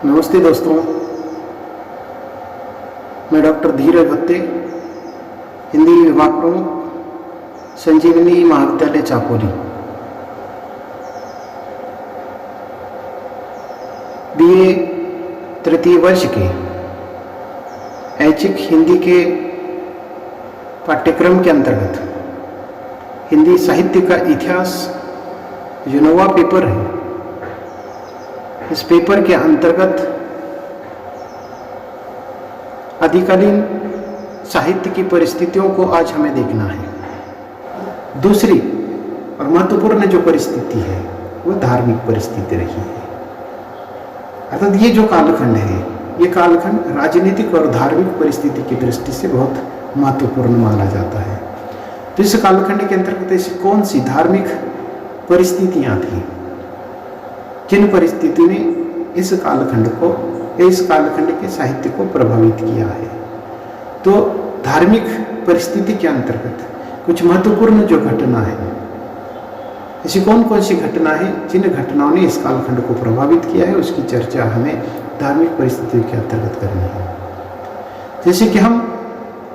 नमस्ते दोस्तों, मैं डॉक्टर धीरज भत्ते, हिंदी विभाग प्रमुख, संजीवनी महाविद्यालय चापोरी। बीए तृतीय वर्ष के ऐच्छिक हिंदी के पाठ्यक्रम के अंतर्गत हिंदी साहित्य का इतिहास जो नवा पेपर है, इस पेपर के अंतर्गत आदिकालीन साहित्य की परिस्थितियों को आज हमें देखना है। दूसरी और महत्वपूर्ण जो परिस्थिति है वह धार्मिक परिस्थिति रही है। अर्थात ये जो कालखंड है, ये कालखंड राजनीतिक और धार्मिक परिस्थिति की दृष्टि से बहुत महत्वपूर्ण माना जाता है। तो इस कालखंड के अंतर्गत ऐसी कौन सी धार्मिक परिस्थितियां थी जिन परिस्थिति ने इस कालखंड को या इस कालखंड के साहित्य को प्रभावित किया है। तो धार्मिक परिस्थिति के अंतर्गत कुछ महत्वपूर्ण जो घटना है, ऐसी कौन कौन सी घटना है जिन घटनाओं ने इस कालखंड को प्रभावित किया है, उसकी चर्चा हमें धार्मिक परिस्थितियों के अंतर्गत करनी है। जैसे कि हम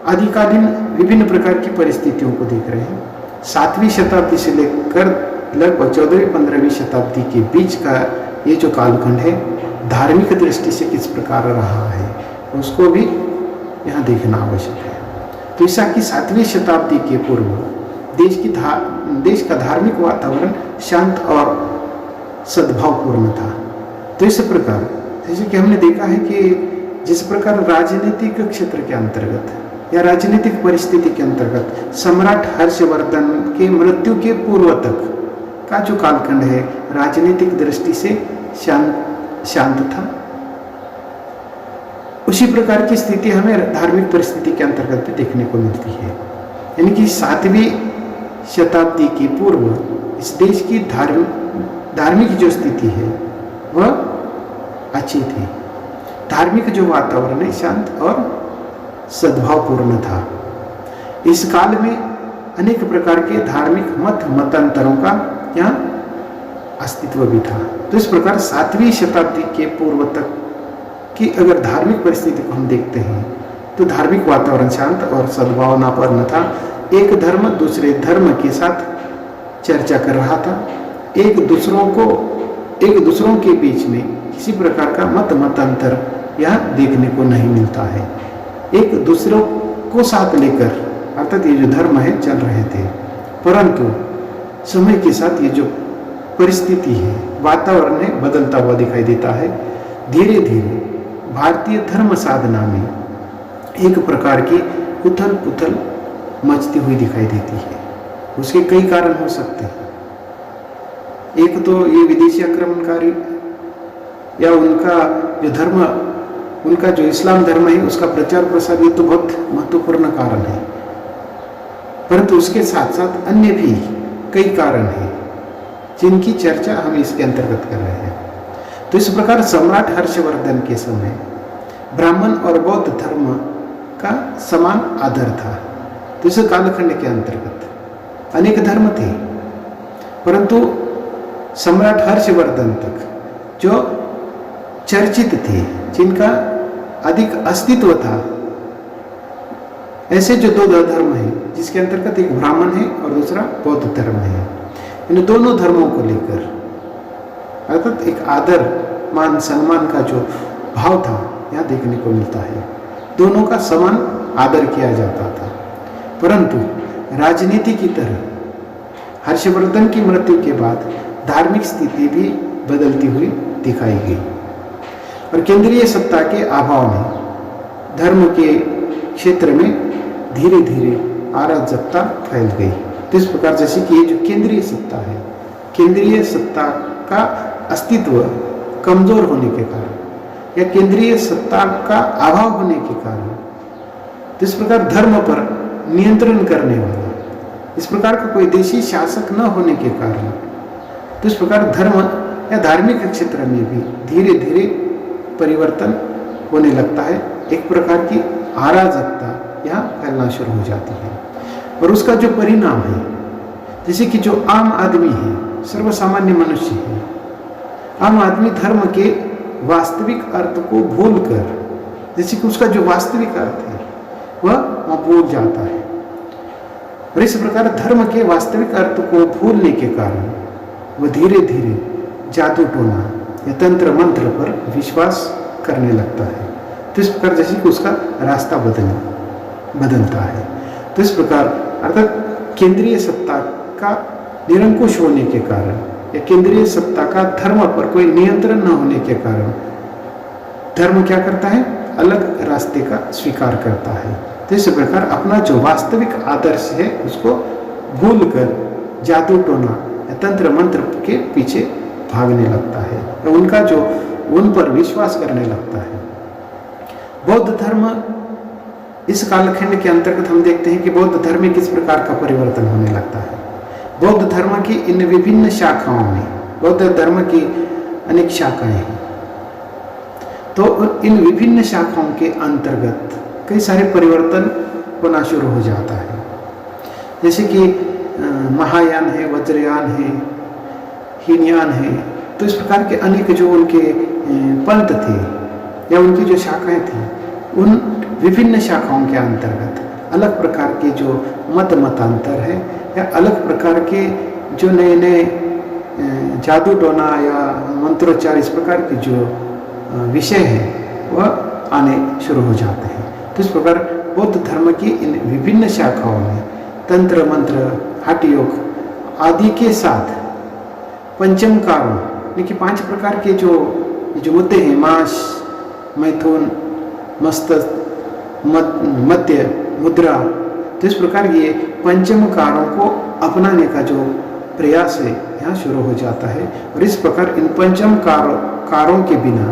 आदिकालीन विभिन्न प्रकार की परिस्थितियों को देख रहे हैं। 7वीं शताब्दी से लेकर लगभग 14वीं-15वीं शताब्दी के बीच का ये जो कालखंड है, धार्मिक दृष्टि से किस प्रकार रहा है उसको भी यहाँ देखना आवश्यक है। तो ईसा की 7वीं शताब्दी के पूर्व देश का धार्मिक वातावरण शांत और सद्भावपूर्ण था। तो इस प्रकार जैसे कि हमने देखा है कि जिस प्रकार राजनीतिक क्षेत्र के अंतर्गत या राजनीतिक परिस्थिति के अंतर्गत सम्राट हर्षवर्धन के मृत्यु के पूर्व तक का जो कालखंड है राजनीतिक दृष्टि से शांत था, उसी प्रकार की स्थिति हमें धार्मिक परिस्थिति के अंतर्गत भी देखने को मिलती है। यानी कि 7वीं शताब्दी के पूर्व इस देश की धार्मिक जो स्थिति है वह अच्छी थी। धार्मिक जो वातावरण है शांत और सद्भावपूर्ण था। इस काल में अनेक प्रकार के धार्मिक मतांतरों का यहाँ अस्तित्व भी था। तो इस प्रकार 7वीं शताब्दी के पूर्व तक की अगर धार्मिक परिस्थिति को हम देखते हैं तो धार्मिक वातावरण शांत और सद्भावनापूर्ण था। एक धर्म दूसरे धर्म के साथ चर्चा कर रहा था। एक दूसरों के बीच में किसी प्रकार का मतांतर यहाँ देखने को नहीं मिलता है। एक दूसरों को साथ लेकर अर्थात ये जो धर्म है चल रहे थे, परंतु समय के साथ ये जो परिस्थिति है, वातावरण है, बदलता हुआ दिखाई देता है। धीरे धीरे भारतीय धर्म साधना में एक प्रकार की उथल पुथल मचती हुई दिखाई देती है। उसके कई कारण हो सकते हैं। एक तो ये विदेशी आक्रमणकारी या उनका जो इस्लाम धर्म है उसका प्रचार प्रसार, ये तो बहुत महत्वपूर्ण कारण है। परंतु उसके साथ साथ अन्य भी कई कारण हैं जिनकी चर्चा हम इसके अंतर्गत कर रहे हैं। तो इस प्रकार सम्राट हर्षवर्धन के समय ब्राह्मण और बौद्ध धर्म का समान आदर था। तो इस कालखंड के अंतर्गत अनेक धर्म थे, परंतु सम्राट हर्षवर्धन तक जो चर्चित थे, जिनका अधिक अस्तित्व था, ऐसे जो दो धर्म हैं जिसके अंतर्गत एक ब्राह्मण है और दूसरा बौद्ध धर्म है, इन दोनों धर्मों को लेकर अर्थात एक आदर मान सम्मान का जो भाव था यहाँ देखने को मिलता है। दोनों का समान आदर किया जाता था। परंतु राजनीति की तरह हर्षवर्धन की मृत्यु के बाद धार्मिक स्थिति भी बदलती हुई दिखाई गई और केंद्रीय सत्ता के अभाव में धर्म के क्षेत्र में धीरे धीरे अराजकता फैल गई। तो इस प्रकार जैसे कि ये जो केंद्रीय सत्ता है, केंद्रीय सत्ता का अस्तित्व कमजोर होने के कारण या केंद्रीय सत्ता का अभाव होने के कारण, तो इस प्रकार धर्म पर नियंत्रण करने वाला इस प्रकार का कोई देशी शासक न होने के कारण, तो इस प्रकार धर्म या धार्मिक क्षेत्र में भी धीरे धीरे परिवर्तन होने लगता है। एक प्रकार की अराजकता यहाँ फैलना शुरू हो जाती है और उसका जो परिणाम है, जैसे कि जो आम आदमी है, सर्वसामान्य मनुष्य है, आम आदमी धर्म के वास्तविक अर्थ को भूलकर, जैसे कि उसका जो वास्तविक अर्थ है वह भूल जाता है। और इस प्रकार धर्म के वास्तविक अर्थ को भूलने के कारण वह धीरे धीरे जादू टोना या तंत्र मंत्र पर विश्वास करने लगता है। तो इस प्रकार जैसे कि उसका रास्ता बदलता है। तो इस प्रकार अर्थात केंद्रीय सत्ता का निरंकुश होने के कारण या केंद्रीय सत्ता का धर्म पर कोई नियंत्रण न होने के कारण धर्म क्या करता है, अलग रास्ते का स्वीकार करता है। तो इस प्रकार अपना जो वास्तविक आदर्श है उसको भूलकर जादू टोना या तंत्र मंत्र के पीछे भागने लगता है या उनका जो उन पर विश्वास करने लगता है। बौद्ध धर्म इस कालखंड के अंतर्गत हम देखते हैं कि बौद्ध धर्म में किस प्रकार का परिवर्तन होने लगता है। बौद्ध धर्म की इन विभिन्न शाखाओं में, बौद्ध धर्म की अनेक शाखाएं हैं, तो इन विभिन्न शाखाओं के अंतर्गत कई सारे परिवर्तन होना शुरू हो जाता है। जैसे कि महायान है, वज्रयान है, हीनयान है। तो इस प्रकार के अनेक जो उनके पंथ थे या उनकी जो शाखाएं थी, उन विभिन्न शाखाओं के अंतर्गत अलग प्रकार के जो मतांतर है या अलग प्रकार के जो नए नए जादू टोना या मंत्रोच्चार इस प्रकार के जो विषय है वह आने शुरू हो जाते हैं। तो इस प्रकार बौद्ध धर्म की इन विभिन्न शाखाओं में तंत्र मंत्र, हठ योग आदि के साथ पंचम कारों यानी कि 5 प्रकार के जो मुद्दे हैं, मांस, मैथुन, मस्तक, मध्य, मुद्रा, तो इस प्रकार ये पंचम कारों को अपनाने का जो प्रयास है यहाँ शुरू हो जाता है। और इस प्रकार इन पंचम कारों के बिना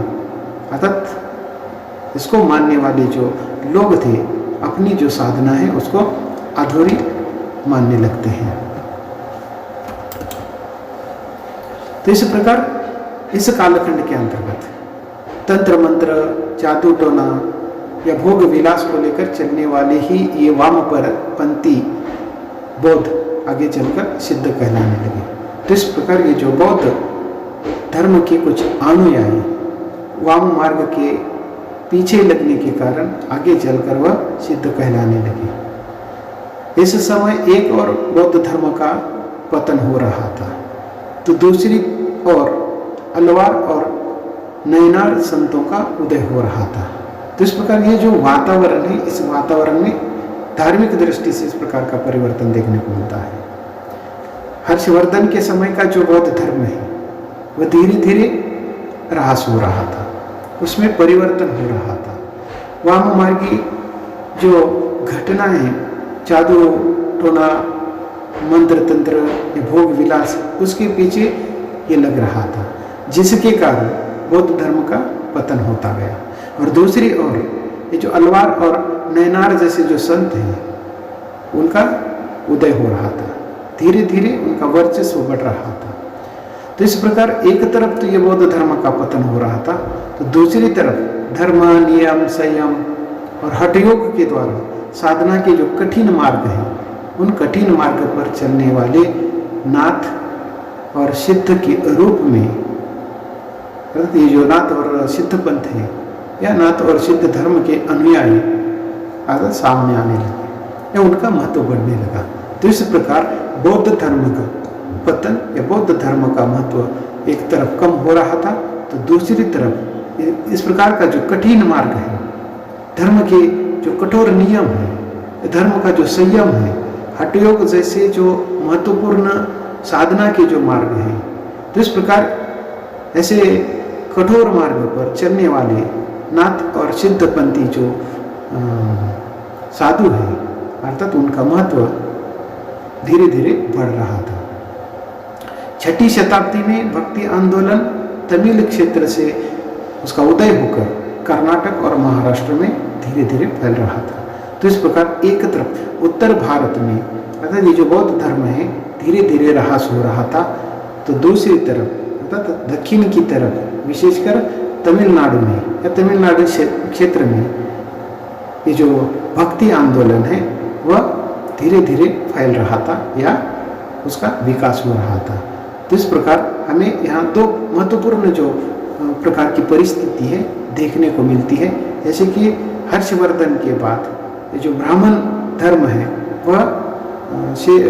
अर्थात इसको मानने वाले जो लोग थे अपनी जो साधना है उसको अधूरी मानने लगते हैं। तो इस प्रकार इस कालखंड के अंतर्गत तंत्र मंत्र, जादू टोना या भोग विलास को लेकर चलने वाले ही ये वामपंथी बौद्ध आगे चलकर सिद्ध कहलाने लगे। तो इस प्रकार ये जो बौद्ध धर्म के कुछ अनुयायी वाम मार्ग के पीछे लगने के कारण आगे चलकर वह सिद्ध कहलाने लगे। इस समय एक और बौद्ध धर्म का पतन हो रहा था, तो दूसरी ओर अलवार और नयनार संतों का उदय हो रहा था। तो इस प्रकार ये जो वातावरण है, इस वातावरण में धार्मिक दृष्टि से इस प्रकार का परिवर्तन देखने को मिलता है। हर्षवर्धन के समय का जो बौद्ध धर्म है वह धीरे धीरे ह्रास हो रहा था, उसमें परिवर्तन हो रहा था। वाम मार्गी जो घटनाएं, जादू टोना, मंत्र तंत्र या भोग विलास, उसके पीछे ये लग रहा था, जिसके कारण बौद्ध धर्म का पतन होता गया। और दूसरी ओर ये जो अलवार और नयनार जैसे जो संत हैं उनका उदय हो रहा था, धीरे धीरे उनका वर्चस्व बढ़ रहा था। तो इस प्रकार एक तरफ तो ये बौद्ध धर्म का पतन हो रहा था, तो दूसरी तरफ धर्म, नियम, संयम और हठ योग के द्वारा साधना के जो कठिन मार्ग हैं उन कठिन मार्ग पर चलने वाले नाथ और सिद्ध के रूप में, ये जो नाथ और सिद्ध पंथ है या नाथ और सिद्ध धर्म के अनुयायी आगे सामने आने लगे या उनका महत्व बढ़ने लगा। तो इस प्रकार बौद्ध धर्म का पतन या बौद्ध धर्म का महत्व एक तरफ कम हो रहा था, तो दूसरी तरफ इस प्रकार का जो कठिन मार्ग है, धर्म के जो कठोर नियम है, धर्म का जो संयम है, हठ योग जैसे जो महत्वपूर्ण साधना के जो मार्ग हैं, तो इस प्रकार ऐसे कठोर मार्ग पर चलने वाले नाथ और सिद्धपंथी जो साधु है अर्थात उनका महत्व धीरे धीरे बढ़ रहा था। 6ठी शताब्दी में भक्ति आंदोलन तमिल क्षेत्र से उसका उदय होकर कर्नाटक और महाराष्ट्र में धीरे धीरे फैल रहा था। तो इस प्रकार एक तरफ उत्तर भारत में अर्थात ये जो बौद्ध धर्म है धीरे धीरे ह्रास हो रहा था, तो दूसरी तरफ अर्थात दक्षिण की तरफ विशेषकर तमिलनाडु में या तमिलनाडु क्षेत्र में ये जो भक्ति आंदोलन है वह धीरे धीरे फैल रहा था या उसका विकास हो रहा था। तो इस प्रकार हमें यहाँ 2 महत्वपूर्ण जो प्रकार की परिस्थिति है देखने को मिलती है। जैसे कि हर्षवर्धन के बाद ये जो ब्राह्मण धर्म है वह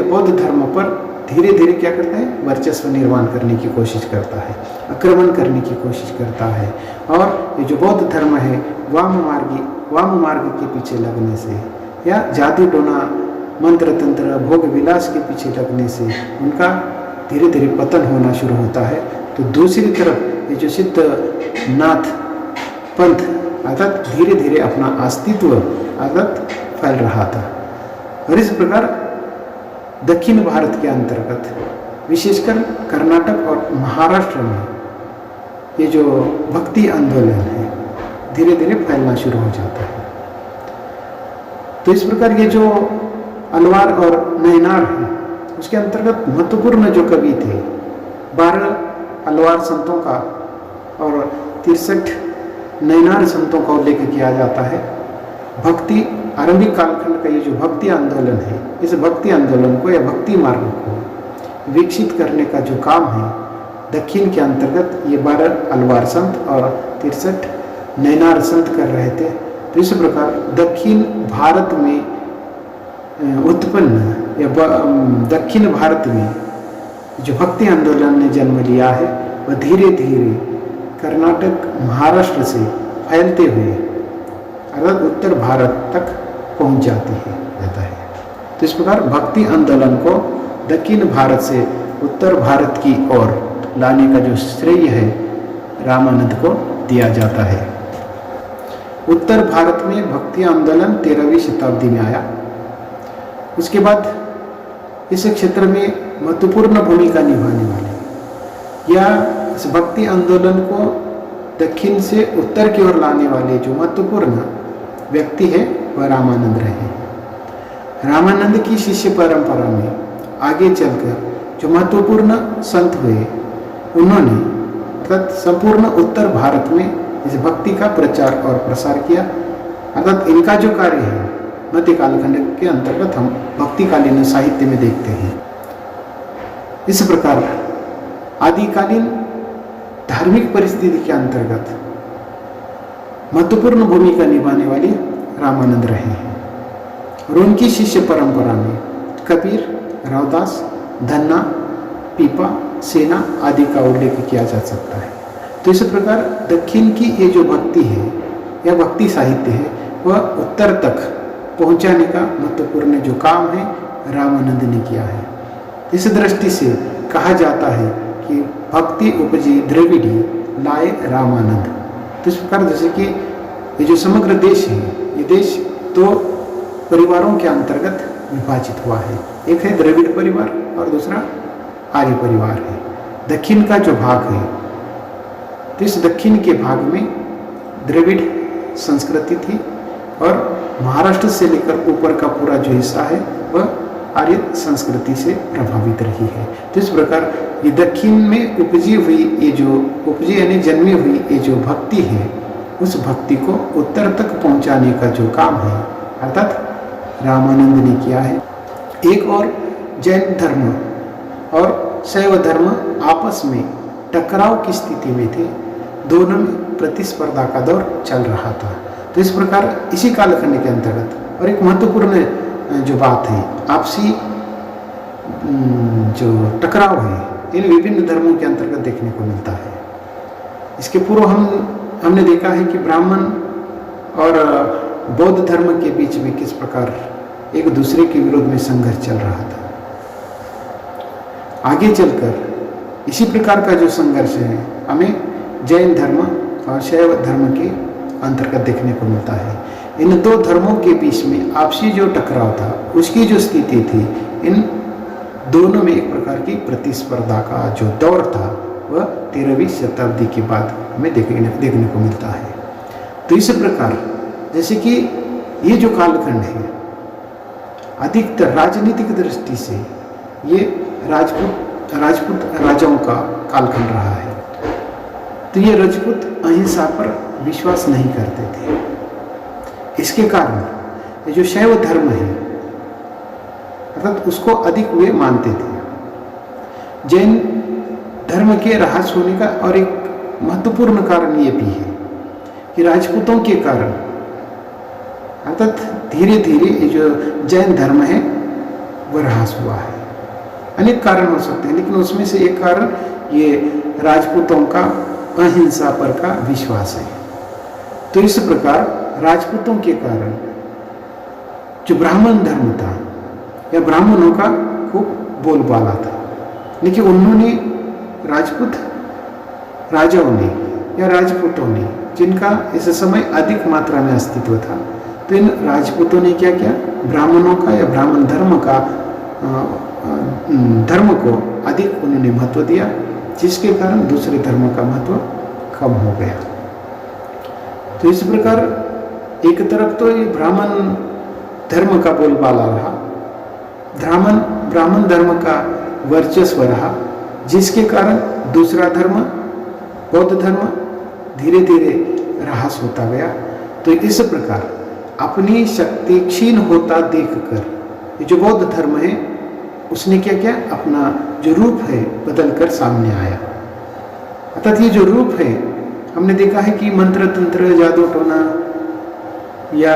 बौद्ध धर्म पर धीरे धीरे क्या करता है, वर्चस्व निर्माण करने की कोशिश करता है, आक्रमण करने की कोशिश करता है। और ये जो बौद्ध धर्म है वाम मार्ग के पीछे लगने से या जादू टोना मंत्र तंत्र भोग विलास के पीछे लगने से उनका धीरे धीरे पतन होना शुरू होता है। तो दूसरी तरफ ये जो सिद्ध नाथ पंथ अर्थात धीरे धीरे अपना अस्तित्व अर्थात फैल रहा था। और इस प्रकार दक्षिण भारत के अंतर्गत विशेषकर कर्नाटक और महाराष्ट्र में ये जो भक्ति आंदोलन है धीरे धीरे फैलना शुरू हो जाता है। तो इस प्रकार ये जो अलवार और नयनार है उसके अंतर्गत महत्वपूर्ण जो कवि थे 12 अलवार संतों का और 63 नयनार संतों का उल्लेख किया जाता है। भक्ति आरंभिक कालखंड का ये जो भक्ति आंदोलन है इस भक्ति आंदोलन को या भक्ति मार्ग को विकसित करने का जो काम है दक्षिण के अंतर्गत ये 12 अलवार संत और 63 नयनार संत कर रहे थे। तो इस प्रकार दक्षिण भारत में उत्पन्न या दक्षिण भारत में जो भक्ति आंदोलन ने जन्म लिया है वह धीरे धीरे कर्नाटक महाराष्ट्र से फैलते हुए अर्थात उत्तर भारत तक पहुंच जाता है। तो इस प्रकार भक्ति आंदोलन को दक्षिण भारत से उत्तर भारत की ओर लाने का जो श्रेय है रामानंद को दिया जाता है। उत्तर भारत में भक्ति आंदोलन 13वीं शताब्दी में आया। उसके बाद इस क्षेत्र में महत्वपूर्ण भूमिका निभाने वाले या इस भक्ति आंदोलन को दक्षिण से उत्तर की ओर लाने वाले जो महत्वपूर्ण व्यक्ति है वह रामानंद रहे। रामानंद की शिष्य परंपरा में आगे चलकर जो महत्वपूर्ण संत हुए उन्होंने अर्थात संपूर्ण उत्तर भारत में इस भक्ति का प्रचार और प्रसार किया। अर्थात इनका जो कार्य है मध्य कालखंड के अंतर्गत हम भक्तिकालीन साहित्य में देखते हैं। इस प्रकार आदिकालीन धार्मिक परिस्थिति के अंतर्गत महत्वपूर्ण भूमिका निभाने वाले रामानंद रहे हैं और उनकी शिष्य परंपरा में कबीर, रविदास, धन्ना, पीपा, सेना आदि का उल्लेख किया जा सकता है। तो इस प्रकार दक्षिण की ये जो भक्ति है या भक्ति साहित्य है वह उत्तर तक पहुंचाने का महत्वपूर्ण जो काम है रामानंद ने किया है। इस दृष्टि से कहा जाता है कि भक्ति उपजी द्रविड़ी लाए रामानंद। तो इस प्रकार जैसे कि ये जो समग्र देश है ये देश 2 परिवारों के अंतर्गत विभाजित हुआ है। एक है द्रविड़ परिवार और दूसरा आर्य परिवार है। दक्षिण का जो भाग है तो इस दक्षिण के भाग में द्रविड़ संस्कृति थी और महाराष्ट्र से लेकर ऊपर का पूरा जो हिस्सा है वह आर्य संस्कृति से प्रभावित रही है। तो इस प्रकार ये दक्षिण में उपजी यानी जन्मी हुई ये जो भक्ति है उस भक्ति को उत्तर तक पहुंचाने का जो काम है अर्थात रामानंद ने किया है। एक और जैन धर्म और शैव धर्म आपस में टकराव की स्थिति में थे, दोनों में प्रतिस्पर्धा का दौर चल रहा था। तो इस प्रकार इसी कालखंड के अंतर्गत और एक महत्वपूर्ण जो बात है आपसी जो टकराव है इन विभिन्न धर्मों के अंतर्गत देखने को मिलता है। इसके पूर्व हमने देखा है कि ब्राह्मण और बौद्ध धर्म के बीच में किस प्रकार एक दूसरे के विरोध में संघर्ष चल रहा था। आगे चलकर इसी प्रकार का जो संघर्ष है हमें जैन धर्म और शैव धर्म के अंतर्गत देखने को मिलता है। इन 2 धर्मों के बीच में आपसी जो टकराव था उसकी जो स्थिति थी इन दोनों में एक प्रकार की प्रतिस्पर्धा का जो दौर था वह 13वीं शताब्दी के बाद हमें देखने को मिलता है। तो इस प्रकार जैसे कि ये जो कालखंड है अधिकतर राजनीतिक दृष्टि से ये राजपूत राजाओं का कालखंड रहा है। तो ये राजपूत अहिंसा पर विश्वास नहीं करते थे। इसके कारण ये जो शैव धर्म है अर्थात उसको अधिक वे मानते थे। जैन धर्म के ह्रास होने का और एक महत्वपूर्ण कारण ये भी है कि राजपूतों के कारण अर्थात धीरे धीरे ये जो जैन धर्म है वह ह्रास हुआ है। अनेक कारण हो सकते हैं, लेकिन उसमें से एक कारण ये राजपूतों का अहिंसा पर का विश्वास है। तो इस प्रकार राजपूतों के कारण जो ब्राह्मण धर्म था या ब्राह्मणों का खूब बोलबाला था, लेकिन उन्होंने राजपूत राजाओं ने या राजपूतों ने, जिनका इस समय अधिक मात्रा में अस्तित्व था, तो इन राजपूतों ने क्या किया, ब्राह्मणों का या ब्राह्मण धर्म को अधिक उन्होंने महत्व दिया, जिसके कारण दूसरे धर्म का महत्व कम हो गया। तो इस प्रकार एक तरफ तो ये ब्राह्मण धर्म का बोलबाला रहा, ब्राह्मण धर्म का वर्चस्व रहा, जिसके कारण दूसरा धर्म बौद्ध धर्म धीरे धीरे ह्रास होता गया। तो इस प्रकार अपनी शक्ति क्षीण होता देखकर ये जो बौद्ध धर्म है उसने क्या किया, अपना जो रूप है बदलकर सामने आया। अर्थात ये जो रूप है, हमने देखा है कि मंत्र तंत्र जादू टोना या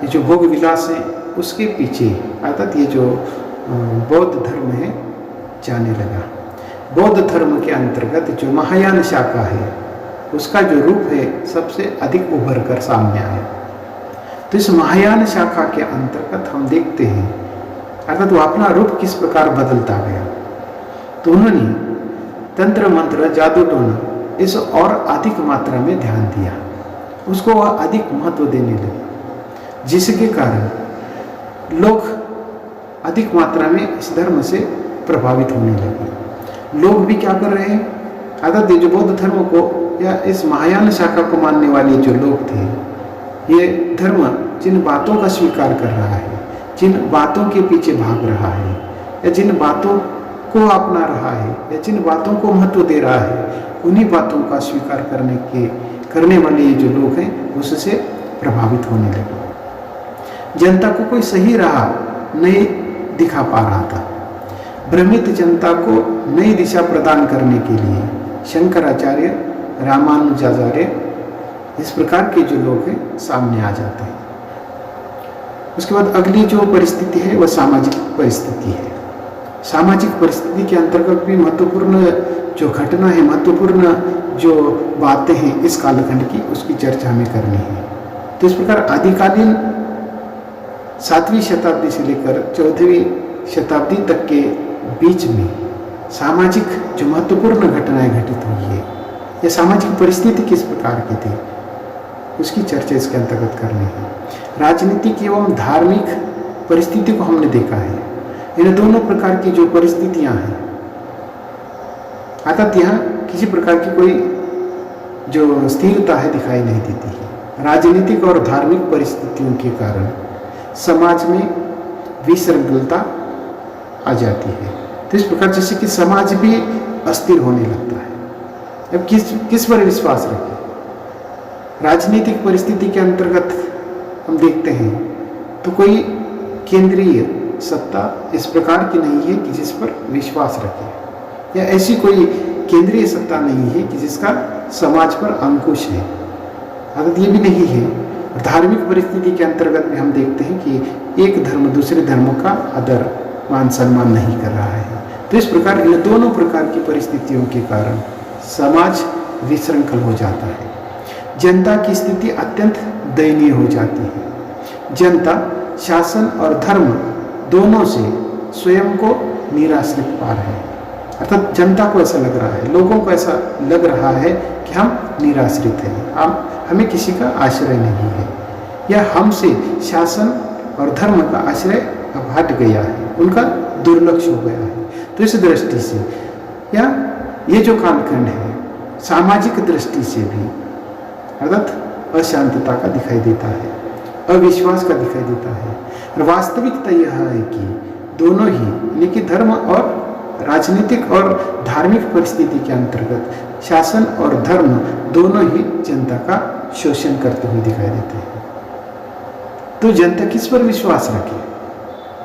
ये जो भोग विलास है उसके पीछे अर्थात ये जो बौद्ध धर्म है जाने लगा। बौद्ध धर्म के अंतर्गत जो महायान शाखा है उसका जो रूप है सबसे अधिक उभर कर सामने आया। तो इस महायान शाखा के अंतर्गत हम देखते हैं अर्थात वो अपना रूप किस प्रकार बदलता गया। तो उन्होंने तंत्र मंत्र जादू टोना इस और अधिक मात्रा में ध्यान दिया, उसको वह अधिक महत्व देने लगे, जिसके कारण लोग अधिक मात्रा में इस धर्म से प्रभावित होने लगे। लोग भी क्या कर रहे हैं, अर्थात जो बौद्ध धर्म को या इस महायान शाखा को मानने वाले जो लोग थे, ये धर्म जिन बातों का स्वीकार कर रहा है, जिन बातों के पीछे भाग रहा है या जिन बातों को अपना रहा है या जिन बातों को महत्व दे रहा है, उन्हीं बातों का स्वीकार करने वाले ये जो लोग हैं उससे प्रभावित होने लगे। जनता को कोई सही राह नहीं दिखा पा रहा था। भ्रमित जनता को नई दिशा प्रदान करने के लिए शंकराचार्य, रामानुजाचार्य इस प्रकार के जो लोग हैं सामने आ जाते हैं। उसके बाद अगली जो परिस्थिति है वह सामाजिक परिस्थिति है। सामाजिक परिस्थिति के अंतर्गत भी महत्वपूर्ण जो घटना है, महत्वपूर्ण जो बातें हैं इस कालखंड की, उसकी चर्चा हमें करनी है। तो इस प्रकार आदिकालीन 7वीं शताब्दी से लेकर 14वीं शताब्दी तक के बीच में सामाजिक जो महत्वपूर्ण घटनाएं घटित हुई है या सामाजिक परिस्थिति किस प्रकार की थी, उसकी चर्चा इसके अंतर्गत करनी है। राजनीतिक एवं धार्मिक परिस्थिति को हमने देखा है। इन दोनों प्रकार की जो परिस्थितियां हैं, अर्थात यहाँ किसी प्रकार की कोई जो स्थिरता है दिखाई नहीं देती है। राजनीतिक और धार्मिक परिस्थितियों के कारण समाज में विसंगलता आ जाती है। तो इस प्रकार जैसे कि समाज भी अस्थिर होने लगता है। अब किस पर विश्वास रखें? राजनीतिक परिस्थिति के अंतर्गत हम देखते हैं तो कोई केंद्रीय सत्ता इस प्रकार की नहीं है कि जिस पर विश्वास रखे, या ऐसी कोई केंद्रीय सत्ता नहीं है कि जिसका समाज पर अंकुश है, अर्थात ये भी नहीं है। धार्मिक परिस्थिति के अंतर्गत भी हम देखते हैं कि एक धर्म दूसरे धर्मों का आदर मान सम्मान नहीं कर रहा है। तो इस प्रकार इन दोनों प्रकार की परिस्थितियों के कारण समाज विशृंखल हो जाता है। जनता की स्थिति अत्यंत दयनीय हो जाती है। जनता शासन और धर्म दोनों से स्वयं को निराश्रित पा रहे हैं। अर्थात जनता को ऐसा लग रहा है, लोगों को ऐसा लग रहा है कि हम निराश्रित हैं, हमें किसी का आश्रय नहीं है, या हमसे शासन और धर्म का आश्रय अब हट गया है, उनका दुर्लक्ष्य हो गया है। तो इस दृष्टि से या ये जो कालखंड है सामाजिक दृष्टि से भी अर्थात अशांतता का दिखाई देता है, अविश्वास का दिखाई देता है। और वास्तविकता यह है कि दोनों ही, यानी कि धर्म और राजनीतिक और धार्मिक परिस्थिति के अंतर्गत शासन और धर्म दोनों ही जनता का शोषण करते हुए दिखाई देते हैं। तो जनता किस पर विश्वास रखे,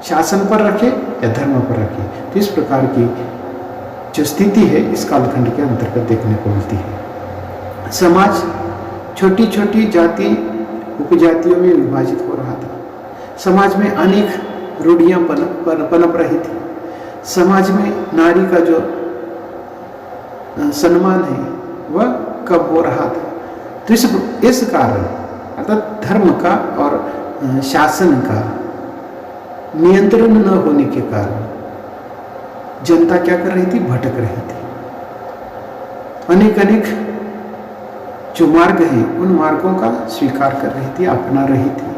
शासन पर रखे या धर्म पर रखे? तो इस प्रकार की जो स्थिति है इस कालखंड के अंतर्गत देखने को मिलती है। समाज छोटी छोटी जाति उपजातियों में विभाजित हो रहा था। समाज में अनेक रूढ़ियां पनप रही थी। समाज में नारी का जो सम्मान है वह कब हो रहा था। तो इस कारण अर्थात धर्म का और शासन का नियंत्रण न होने के कारण जनता क्या कर रही थी, भटक रही थी। अनेक जो मार्ग हैं उन मार्गों का स्वीकार कर रही थी, अपना रही थी।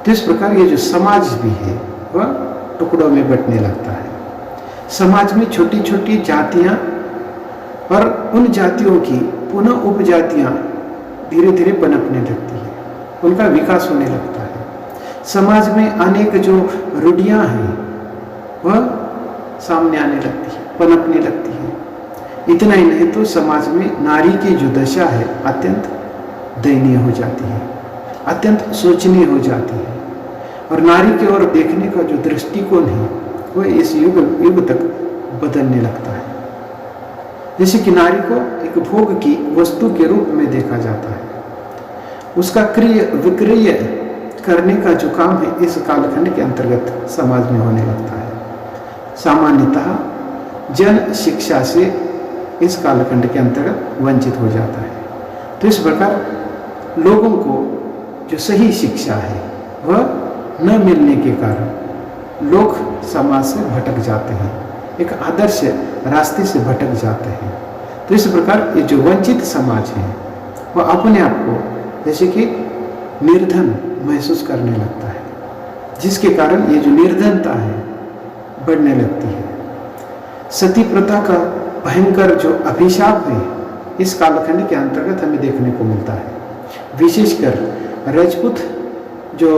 तो इस प्रकार ये जो समाज भी है वह टुकड़ों में बंटने लगता है। समाज में छोटी छोटी जातियां और उन जातियों की पुनः उपजातियां धीरे धीरे पनपने लगती है, उनका विकास होने लगता है। समाज में अनेक जो रूढ़ियां हैं वह सामने आने लगती है, पनपने लगती है। इतना ही नहीं तो समाज में नारी की जो दशा है अत्यंत दयनीय हो जाती है, अत्यंत शोचनीय हो जाती है। और नारी की ओर देखने का जो दृष्टिकोण है वह इस युग तक बदलने लगता है। जैसे कि नारी को एक भोग की वस्तु के रूप में देखा जाता है, उसका क्रय विक्रय करने का जो काम है इस कालखंड के अंतर्गत समाज में होने लगता है। सामान्यतः जन शिक्षा से इस कालखंड के अंतर्गत वंचित हो जाता है। तो इस प्रकार लोगों को जो सही शिक्षा है वह न मिलने के कारण लोग समाज से भटक जाते हैं, एक आदर्श रास्ते से भटक जाते हैं। तो इस प्रकार ये जो वंचित समाज है वह अपने आप को जैसे कि निर्धन महसूस करने लगता है, जिसके कारण ये जो निर्धनता है बढ़ने लगती है। सती प्रथा का भयंकर जो अभिशाप है इस कालखंड के अंतर्गत हमें देखने को मिलता है। विशेषकर राजपूत जो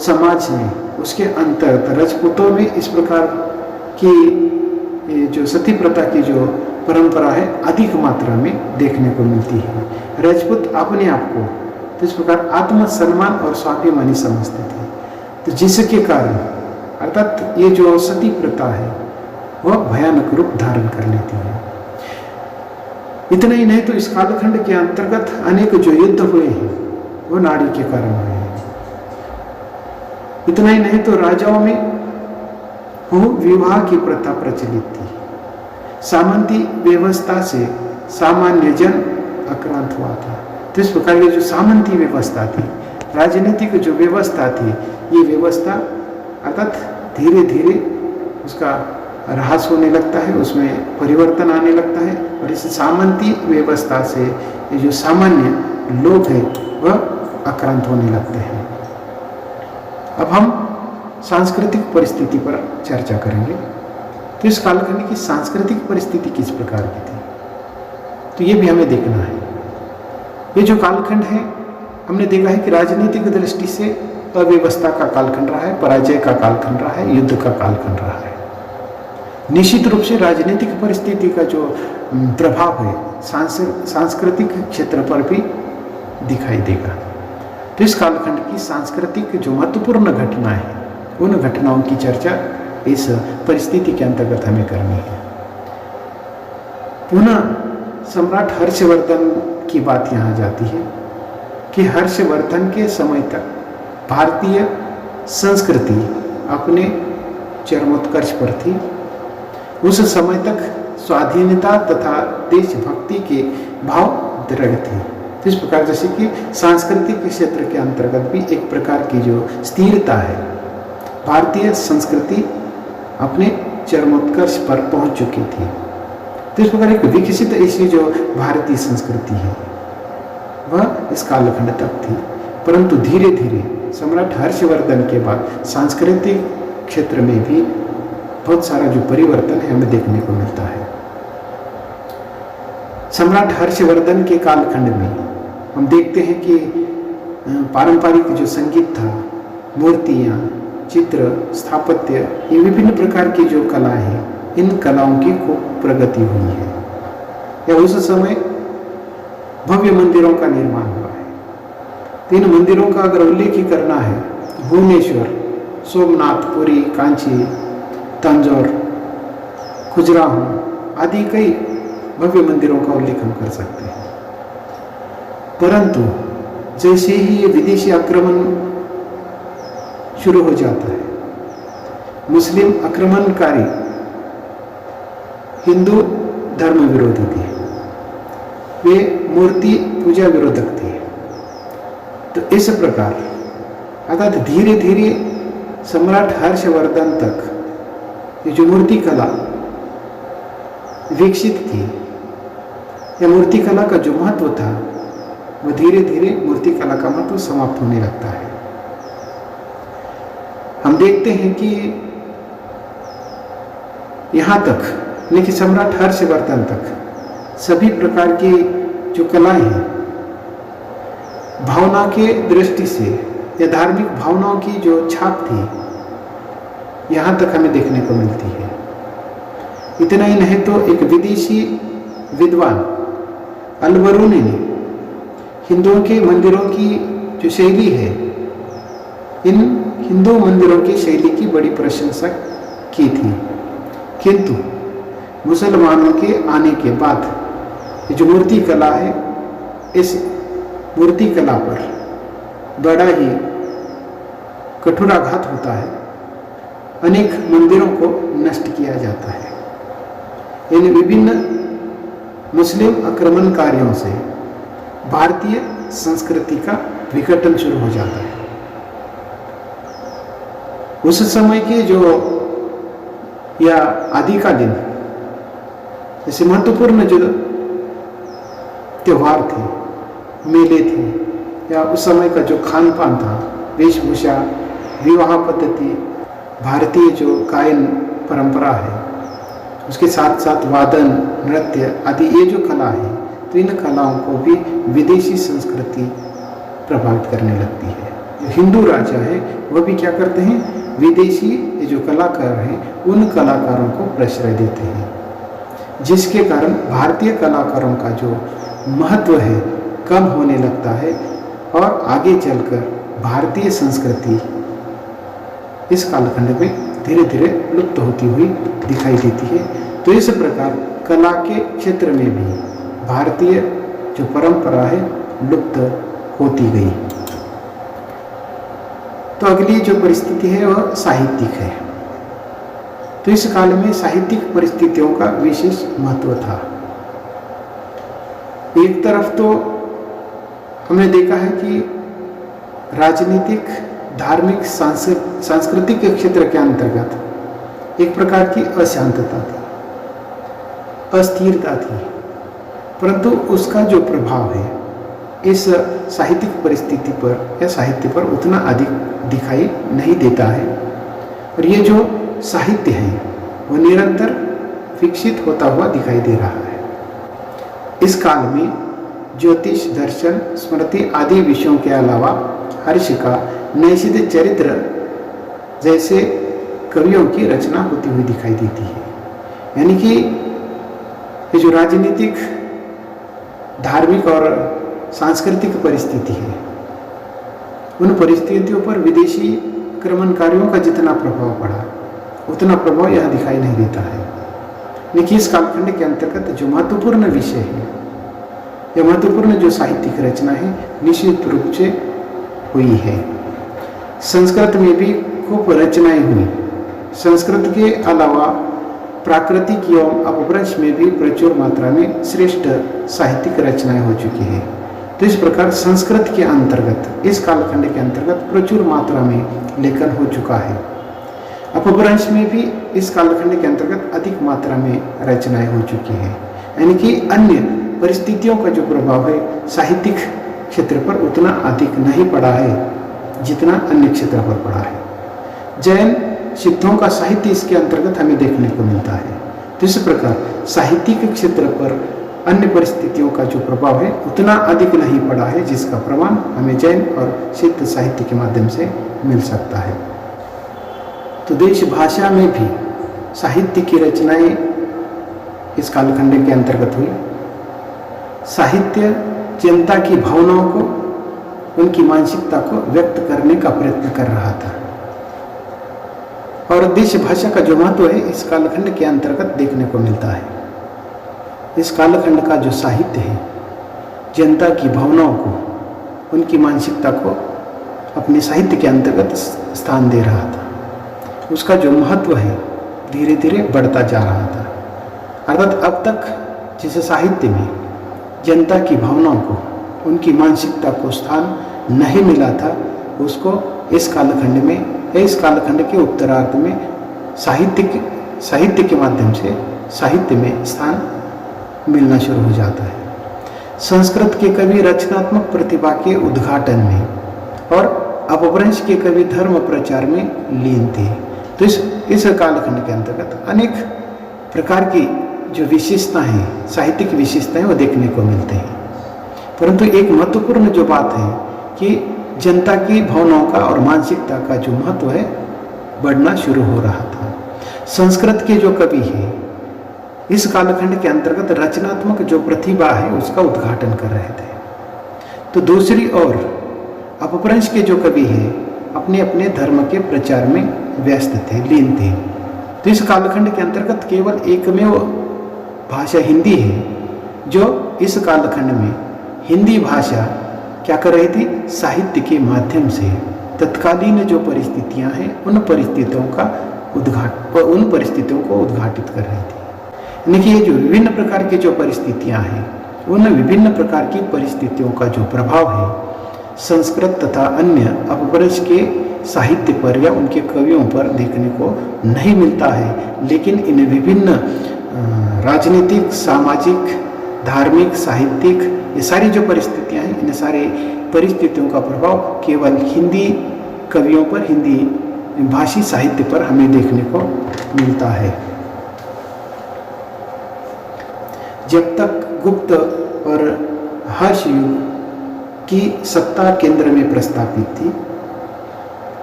समाज है उसके अंतर्गत राजपूतों में इस प्रकार की जो सती प्रथा की जो परंपरा है अधिक मात्रा में देखने को मिलती है। राजपूत अपने आप को तो इस प्रकार आत्मसम्मान और स्वाभिमानी समझते थे, तो जिसके कारण अर्थात ये जो सती प्रथा है वह भयानक रूप धारण कर लेती है। इतना ही नहीं तो इस कालखंड के अंतर्गत अनेक जो युद्ध हुए हैं वो नारी के कारण हुए हैं। इतना ही नहीं तो राजाओं में विवाह की प्रथा प्रचलित थी। सामंती व्यवस्था से सामान्य जन आक्रांत हुआ था। तो इस प्रकार की जो सामंती व्यवस्था थी, राजनीतिक जो व्यवस्था थी, ये व्यवस्था अर्थात धीरे धीरे उसका ह्रास होने लगता है, उसमें परिवर्तन आने लगता है। और इस सामंती व्यवस्था से ये जो सामान्य लोग हैं वह आक्रांत होने लगते हैं। अब हम सांस्कृतिक परिस्थिति पर चर्चा करेंगे। तो इस कालखंड की सांस्कृतिक परिस्थिति किस प्रकार की थी, तो ये भी हमें देखना है। ये जो कालखंड है हमने देखा है कि राजनीतिक दृष्टि से अव्यवस्था का कालखंड रहा है, पराजय का कालखंड रहा है, युद्ध का कालखंड रहा है। निश्चित रूप से राजनीतिक परिस्थिति का जो प्रभाव है सांस्कृतिक क्षेत्र पर भी दिखाई देगा। तो इस कालखंड की सांस्कृतिक जो महत्वपूर्ण घटना है उन घटनाओं की चर्चा इस परिस्थिति के अंतर्गत हमें करनी है। पुनः सम्राट हर्षवर्धन की बात यहाँ जाती है कि हर्षवर्धन के समय तक भारतीय संस्कृति अपने चरमोत्कर्ष पर थी। उस समय तक स्वाधीनता तथा देशभक्ति के भाव दृढ़ थे। इस प्रकार जैसे कि सांस्कृतिक क्षेत्र के अंतर्गत भी एक प्रकार की जो स्थिरता है, भारतीय संस्कृति अपने चरमोत्कर्ष पर पहुंच चुकी थी। तो इस प्रकार एक विकसित ऐसी जो भारतीय संस्कृति है वह इस कालखंड तक थी, परंतु धीरे धीरे सम्राट हर्षवर्धन के बाद सांस्कृतिक क्षेत्र में भी बहुत सारा जो परिवर्तन है हमें देखने को मिलता है। सम्राट हर्षवर्धन के कालखंड में हम देखते हैं कि पारंपरिक जो संगीत था, मूर्तियाँ, चित्र, स्थापत्य, ये विभिन्न प्रकार की जो कला है, इन कलाओं की खूब प्रगति हुई है। या उस समय भव्य मंदिरों का निर्माण हुआ है। तो इन मंदिरों का अगर उल्लेख ही करना है, भुवनेश्वर, सोमनाथ, पुरी, कांची, तंजौर, खजुराहो आदि कई भव्य मंदिरों का उल्लेख हम कर सकते हैं। परंतु जैसे ही ये विदेशी आक्रमण शुरू हो जाता है, मुस्लिम आक्रमणकारी हिंदू धर्म विरोधी थे, वे मूर्ति पूजा विरोधक थे। तो इस प्रकार अर्थात धीरे धीरे सम्राट हर्षवर्धन तक ये जो मूर्ति कला विकसित थी, या मूर्ति कला का जो महत्व था, वह धीरे धीरे मूर्ति कला का महत्व समाप्त होने लगता है। हम देखते हैं कि यहाँ तक, यानी कि सम्राट हर्षवर्धन तक सभी प्रकार की जो कलाएं हैं, भावना के दृष्टि से या धार्मिक भावनाओं की जो छाप थी, यहाँ तक हमें देखने को मिलती है। इतना ही नहीं तो एक विदेशी विद्वान अल-बरूनी ने हिंदुओं के मंदिरों की जो शैली है, इन हिंदू मंदिरों की शैली की बड़ी प्रशंसा की थी। किंतु मुसलमानों के आने के बाद ये जो मूर्ति कला है, इस मूर्ति कला पर बड़ा ही कठोराघात होता है। अनेक मंदिरों को नष्ट किया जाता है। इन विभिन्न मुस्लिम आक्रमणकारियों से भारतीय संस्कृति का विघटन शुरू हो जाता है। उस समय के जो या आदिकालीन जैसे महत्वपूर्ण जो त्योहार थे, मेले थे, या उस समय का जो खान पान था, वेशभूषा, विवाह पद्धति, भारतीय जो गायन परंपरा है, उसके साथ साथ वादन, नृत्य आदि ये जो कला है, तो इन कलाओं को भी विदेशी संस्कृति प्रभावित करने लगती है। जो हिंदू राजा है वह भी क्या करते हैं, विदेशी ये जो कलाकार हैं उन कलाकारों को प्रश्रय देते हैं, जिसके कारण भारतीय कलाकारों का जो महत्व है कम होने लगता है और आगे चलकर भारतीय संस्कृति इस कालखंड में धीरे धीरे लुप्त होती हुई दिखाई देती है। तो इस प्रकार कला के क्षेत्र में भी भारतीय जो परंपरा है लुप्त होती गई। तो अगली जो परिस्थिति है वह साहित्यिक है। तो इस काल में साहित्यिक परिस्थितियों का विशेष महत्व था। एक तरफ तो हमने देखा है कि राजनीतिक, धार्मिक, सांस्कृतिक के क्षेत्र के अंतर्गत एक प्रकार की अशांतता थी, अस्थिरता थी, परंतु उसका जो प्रभाव है इस साहित्यिक परिस्थिति पर या साहित्य पर उतना अधिक दिखाई नहीं देता है। और ये जो साहित्य है वह निरंतर विकसित होता हुआ दिखाई दे रहा है। इस काल में ज्योतिष, दर्शन, स्मृति आदि विषयों के अलावा हर्ष का नैषध चरित्र जैसे कवियों की रचना होती हुई दिखाई देती है। यानी कि ये जो राजनीतिक, धार्मिक और सांस्कृतिक परिस्थिति है, उन परिस्थितियों पर विदेशी आक्रमणकारियों का जितना प्रभाव पड़ा उतना प्रभाव यह दिखाई नहीं देता है। लेकिन इस कालखंड के अंतर्गत जो महत्वपूर्ण विषय है या महत्वपूर्ण जो साहित्यिक रचना है निश्चित रूप से हुई है। संस्कृत में भी खूब रचनाएं हुई। संस्कृत के अलावा प्राकृतिक एवं अपभ्रंश में भी प्रचुर मात्रा में श्रेष्ठ साहित्यिक रचनाएं हो चुकी है। तो इस प्रकार संस्कृत के अंतर्गत, इस कालखंड के अंतर्गत प्रचुर मात्रा में लेखन हो चुका है। अपभ्रंश में भी इस कालखंड के अंतर्गत अधिक मात्रा में रचनाएं हो चुकी हैं। यानी कि अन्य परिस्थितियों का जो प्रभाव है साहित्यिक क्षेत्र पर उतना अधिक नहीं पड़ा है जितना अन्य क्षेत्र पर पड़ा है। जैन सिद्धों का साहित्य इसके अंतर्गत हमें देखने को मिलता है। तो इस प्रकार साहित्यिक क्षेत्र पर अन्य परिस्थितियों का जो प्रभाव है उतना अधिक नहीं पड़ा है, जिसका प्रमाण हमें जैन और सिद्ध साहित्य के माध्यम से मिल सकता है। तो देश भाषा में भी साहित्य की रचनाएं इस कालखंड के अंतर्गत हुई। साहित्य जनता की भावनाओं को, उनकी मानसिकता को व्यक्त करने का प्रयत्न कर रहा था। और देश भाषा का जो महत्व है इस कालखंड के अंतर्गत देखने को मिलता है। इस कालखंड का जो साहित्य है जनता की भावनाओं को, उनकी मानसिकता को अपने साहित्य के अंतर्गत स्थान दे रहा था। उसका जो महत्व है धीरे धीरे बढ़ता जा रहा था। अर्थात अब तक जिस साहित्य में जनता की भावनाओं को, उनकी मानसिकता को स्थान नहीं मिला था, उसको इस कालखंड में, इस कालखंड के उत्तरार्ध में साहित्य के माध्यम से साहित्य में स्थान मिलना शुरू हो जाता है। संस्कृत के कवि रचनात्मक प्रतिभा के उद्घाटन में और अपभ्रंश के कवि धर्म प्रचार में लीन थे। तो इस कालखंड के अंतर्गत अनेक प्रकार की जो विशेषताएं हैं, साहित्य की विशेषताएं, वो देखने को मिलते हैं। परंतु एक महत्वपूर्ण जो बात है कि जनता की भावनाओं का और मानसिकता का जो महत्व है बढ़ना शुरू हो रहा था। संस्कृत के जो कवि हैं इस कालखंड के अंतर्गत रचनात्मक जो प्रतिभा है उसका उद्घाटन कर रहे थे। तो दूसरी ओर अपभ्रंश के जो कवि हैं अपने अपने धर्म के प्रचार में व्यस्त थे, लीन थे। तो इस कालखंड के अंतर्गत केवल एकमेव भाषा हिंदी है, जो इस कालखंड में हिंदी भाषा क्या कर रही थी, साहित्य के माध्यम से तत्कालीन जो परिस्थितियां हैं उन परिस्थितियों को उद्घाटित कर रही थी। यानी कि ये जो विभिन्न प्रकार की जो परिस्थितियां हैं, उन विभिन्न प्रकार की परिस्थितियों का जो प्रभाव है संस्कृत तथा अन्य अपभ्रंश के साहित्य पर या उनके कवियों पर देखने को नहीं मिलता है। लेकिन इन विभिन्न राजनीतिक, सामाजिक, धार्मिक, साहित्यिक, ये सारी जो परिस्थितियां हैं, इन सारी परिस्थितियों का प्रभाव केवल हिंदी कवियों पर, हिंदी भाषी साहित्य पर हमें देखने को मिलता है। जब तक गुप्त और हर्ष युग की सत्ता केंद्र में प्रस्थापित थी,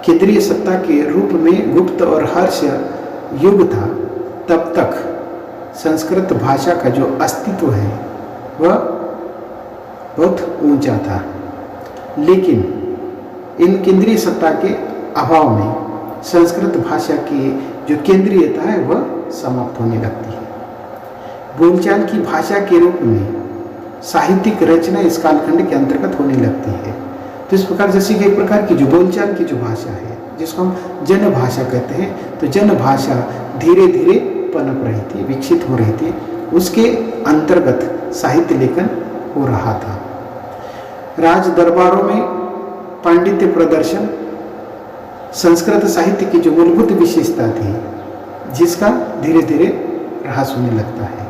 केंद्रीय सत्ता के रूप में गुप्त और हर्ष युग था, तब तक संस्कृत भाषा का जो अस्तित्व है वह बहुत ऊंचा था। लेकिन इन केंद्रीय सत्ता के अभाव में संस्कृत भाषा की जो केंद्रीयता है वह समाप्त होने लगती है। बोलचाल की भाषा के रूप में साहित्यिक रचना इस कालखंड के अंतर्गत होने लगती है। तो इस प्रकार जैसे कि एक प्रकार की जो बोलचाल की जो भाषा है, जिसको हम जन भाषा कहते हैं, तो जन भाषा धीरे धीरे पनप रही थी, विकसित हो रही थी। उसके अंतर्गत साहित्य लेखन हो रहा था। राज दरबारों में पांडित्य प्रदर्शन संस्कृत साहित्य की जो मूलभूत विशेषता थी, जिसका धीरे धीरे ह्रास होने लगता है।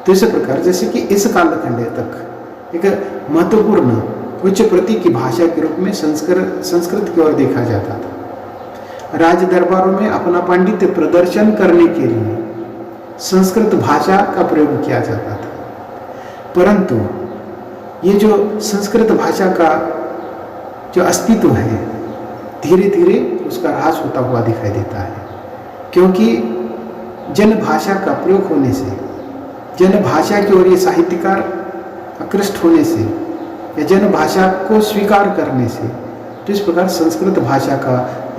तो इस प्रकार जैसे कि इस कालखंड तक एक महत्वपूर्ण उच्च प्रति की भाषा के रूप में संस्कृत की ओर देखा जाता था। राज दरबारों में अपना पांडित्य प्रदर्शन करने के लिए संस्कृत भाषा का प्रयोग किया जाता था। परंतु ये जो संस्कृत भाषा का जो अस्तित्व है, धीरे धीरे उसका ह्रास होता हुआ दिखाई देता है। क्योंकि जन भाषा का प्रयोग होने से, जन भाषा की ओर ये साहित्यकार आकृष्ट होने से या जन भाषा को स्वीकार करने से, तो इस प्रकार संस्कृत भाषा का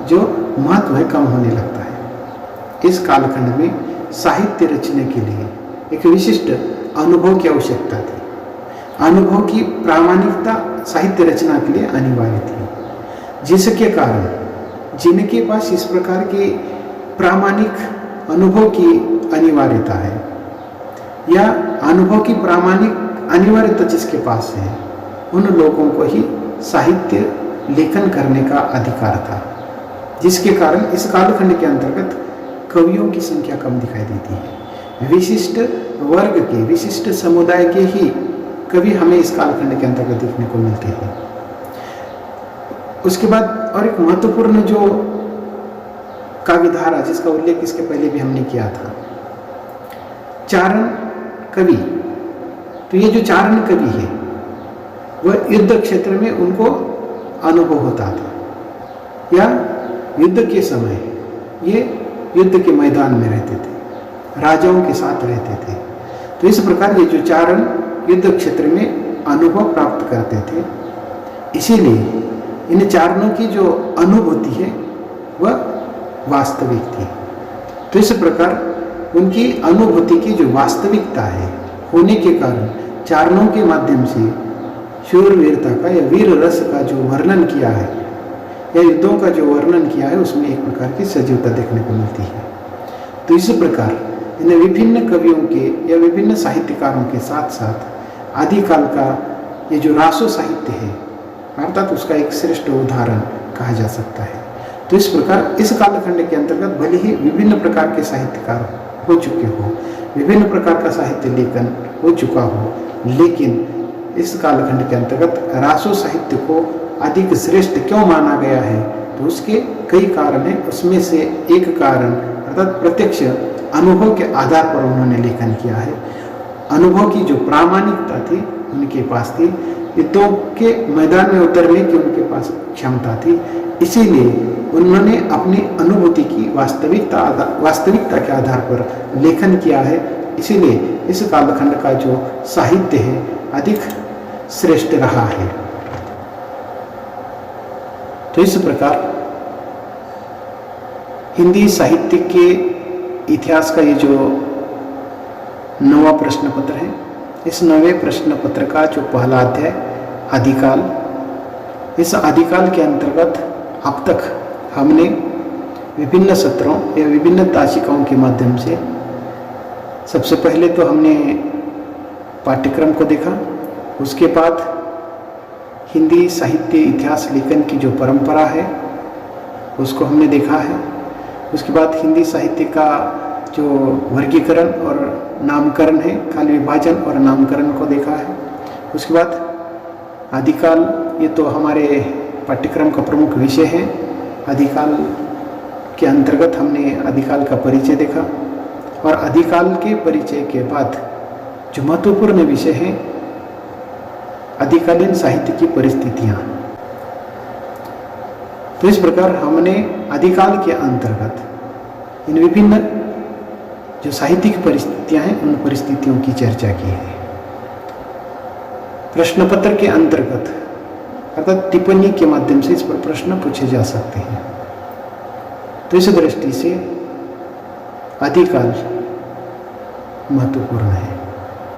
जो महत्व है कम होने लगता है। इस कालखंड में साहित्य रचने के लिए एक विशिष्ट अनुभव की आवश्यकता थी। अनुभव की प्रामाणिकता साहित्य रचना के लिए अनिवार्य थी, जिसके कारण जिनके पास इस प्रकार के प्रामाणिक अनुभव की अनिवार्यता है या अनुभव की प्रामाणिक अनिवार्यता जिसके पास है, उन लोगों को ही साहित्य लेखन करने का अधिकार था। जिसके कारण इस कालखंड के अंतर्गत कवियों की संख्या कम दिखाई देती है। विशिष्ट वर्ग के, विशिष्ट समुदाय के ही कवि हमें इस कालखंड के अंतर्गत देखने को मिलते हैं। उसके बाद और एक महत्वपूर्ण जो काव्यधारा, जिसका उल्लेख इसके पहले भी हमने किया था, चारण कवि। तो ये जो चारण कवि है वह युद्ध क्षेत्र में उनको अनुभव होता था, या युद्ध के समय ये युद्ध के मैदान में रहते थे, राजाओं के साथ रहते थे। तो इस प्रकार ये जो चारण युद्ध क्षेत्र में अनुभव प्राप्त करते थे, इसीलिए इन चारणों की जो अनुभूति है वह वास्तविक थी। तो इस प्रकार उनकी अनुभूति की जो वास्तविकता है होने के कारण चारणों के माध्यम से शूरवीरता का या वीर रस का जो वर्णन किया है या युद्धों का जो वर्णन किया है उसमें एक प्रकार की सजीवता देखने को मिलती है। तो इस प्रकार इन विभिन्न कवियों के या विभिन्न साहित्यकारों के साथ साथ आदिकाल का ये जो रासो साहित्य है अर्थात उसका एक श्रेष्ठ उदाहरण कहा जा सकता है। तो इस प्रकार इस कालखंड के अंतर्गत भले ही विभिन्न प्रकार के साहित्यकार हो चुके हो, विभिन्न प्रकार का साहित्य लेखन हो चुका हो, लेकिन इस कालखंड के अंतर्गत रासो साहित्य को अधिक श्रेष्ठ क्यों माना गया है, तो उसके कई कारण हैं। उसमें से एक कारण अर्थात प्रत्यक्ष अनुभव के आधार पर उन्होंने लेखन किया है। अनुभव की जो प्रामाणिकता थी उनके पास थी, युद्धों के मैदान में उतरने की उनके पास क्षमता थी, इसीलिए उन्होंने अपनी अनुभूति की वास्तविकता के आधार पर लेखन किया है। इसीलिए इस कालखंड का जो साहित्य है अधिक श्रेष्ठ रहा है। तो इस प्रकार हिंदी साहित्य के इतिहास का ये जो 9वां प्रश्न पत्र है, इस 9वें प्रश्न पत्र का जो पहला अध्याय आदिकाल, इस आदिकाल के अंतर्गत अब तक हमने विभिन्न सत्रों या विभिन्न ताशिकाओं के माध्यम से सबसे पहले तो हमने पाठ्यक्रम को देखा, उसके बाद हिंदी साहित्य इतिहास लेखन की जो परंपरा है उसको हमने देखा है। उसके बाद हिंदी साहित्य का जो वर्गीकरण और नामकरण है, काल विभाजन और नामकरण को देखा है। उसके बाद आदिकाल, ये तो हमारे पाठ्यक्रम का प्रमुख विषय है। आदिकाल के अंतर्गत हमने आदिकाल का परिचय देखा और आदिकाल के परिचय के बाद जो महत्वपूर्ण विषय है आदिकालीन साहित्य की परिस्थितियाँ। तो इस प्रकार हमने आदिकाल के अंतर्गत इन विभिन्न जो साहित्यिक परिस्थितियां हैं उन परिस्थितियों की चर्चा की है। प्रश्न पत्र के अंतर्गत अर्थात टिप्पणी के माध्यम से इस पर प्रश्न पूछे जा सकते हैं। तो इस दृष्टि से आदिकाल महत्वपूर्ण है।